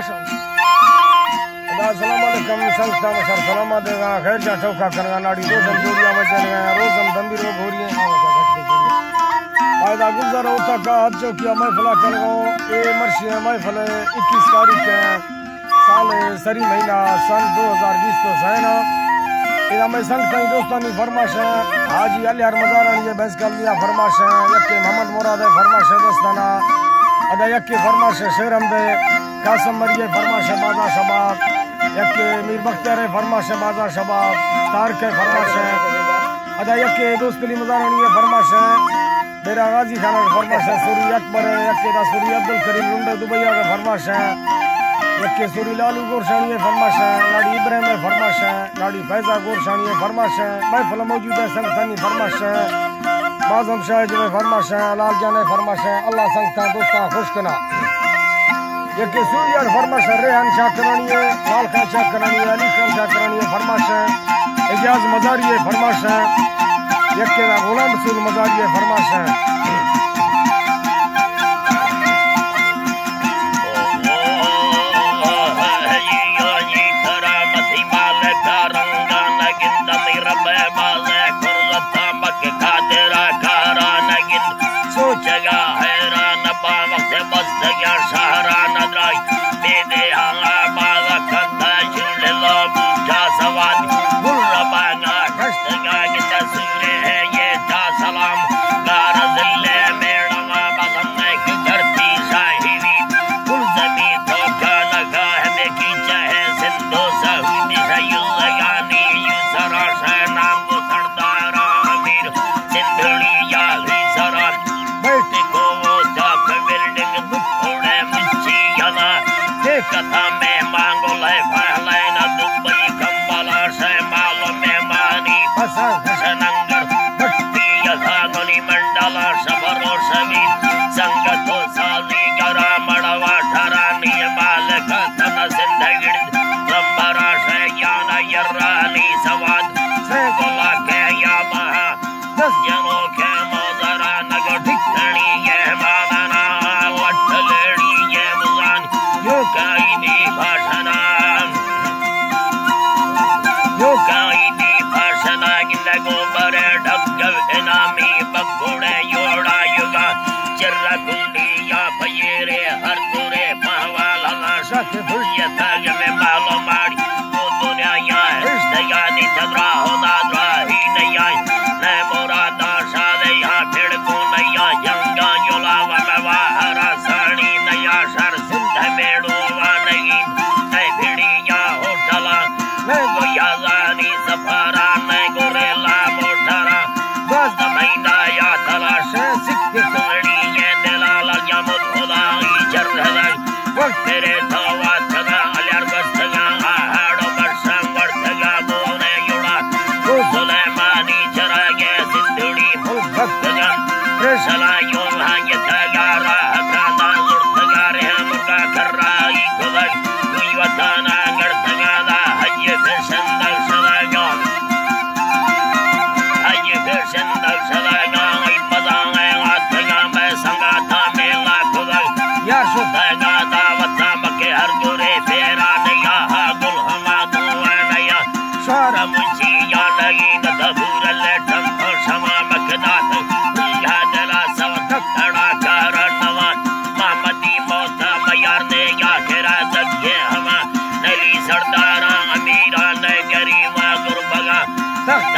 अस्सलामुअलैकुम संस्था मसर सलामा देगा खैर जा चौका करगा नाड़ी दो जोड़िया बचन गया रोजम दंबी रोग हो रही है फायदा गुजर होता का हद चौकिया महफिला कर गो ए मर्शी महफिल 21 तारीख है साल सरी महीना सन 2020 तो सैना इधर मैं संस्था दोस्तानी फरमाश है हाजी अलियार मजारानी ये बहस कर लिया फरमाश है यक्के मोहम्मद मुराद है फरमाश है दोस्ताना अदा यक्के फरमाश है शेर हमदे कासम मरिए फरमाश है बाजा शबाब यक्के मीर बख्तियार है फरमाश है बाजा शबाब तारक है फरमाश है अदा यक्के दोस्तली मजारानी है फरमाश है मेरा गाजी खाना का फरमाश है सूरी अकबर है यक्के दा सूरी अब्दुल करीम लुंडे दुबैया का फरमाश है यक्के सूरी लालू गोरशानी है फरमाश है नाड़ी इब्राहिम है फरमाश है नाड़ी फैजा गोरशानी है फरमाश है महफिल मौजूद है संगतानी फरमाश है बाज़म शाह जो फरमाश है लाल जान है फरमाश है अल्लाह संगता दोस्ता खुश कना यक्के सूरी फरमाश है रेहान शाह करानी है लाल खान शाह करानी है अली खान शाह करानी है फरमाश है एजाज मजारी है फरमाश है यक्के दा गुलाम रसूल मजारी है फरमाश है सोचगा हैरान बावक्त बस्तया शहरान द्राई बेदे हाँ बागा कंधा जुड़लो बूझा सवाद बुर्रा बागा खस्तगा गिता सूरे है ये था सलाम गार दिल्ले मेड़वा बदन की धरती शाहिरी कुल जमी तो गाना गा है की चाहे सिंधु सऊदी सयुगानी यूसरा शाह नाम को सरदारा अमीर सिंधुड़ी या सरार कथा में मांगो ले फहले न दुबई कंबला से मालो में मानी नंगर भट्टी यथागुनी मंडला सबरो सभी संगतो साली गरा मड़वा ठरानी बालक तन सिंधगिड़ लंबरा से याना यर्रानी सवाद से गोला के या महा 10 जनों के मोजरा नगर ठिकनी ये माना लट लेड़ी ये मुजान योकाईनी भाषणा गिंदगो बरे ढक्कल इनामी बगुड़े योड़ा युगा चिर्रा गुंडी या फयेरे हर गुरे महवाला शक भुलियता में मालो मारी वो दुनिया या हृदया नी चंद्रा होना द्राही नया ने मोरा दाशा ले या फिर को नया यंगा योलावा में वाहरा सानी नया शर सिंध मेड़ो वानगी ने भिड़िया होटला ने गो याजानी सफारा ने गो रेला मोटरा बस महीना या तलाश सिक्के सुरड़ी ये दिलाला यमुद खुदाई जरहला वक्त तेरे धवा तगा अलियार बस्तगा आहाड़ो बरसंग वर्तगा बोने युड़ा वो सुलेमानी चरागे सिंधुड़ी भक्तगा कृष्णा यों भाग्य तगा राह काना लुड़तगा रे मुर्गा कर्राई खुदाई कोई वताना गड़तगा दा हज फैशन दल सलागा हज फैशन दल सलागा आई पदांगे वातगा मैं संगाता मेला खुदाई या शुद्धगा दावता मके हर गुरे फेरा नया हा गुल हमा दुआ नया सारा मुझी या लगी दबूर लेटम और समा मकदात या जला सब खड़ा कर नवा मामदी मौता मयार ने या खेरा जगे हमा नली सरदारा अमीरा ने गरीबा गुरबगा तख्त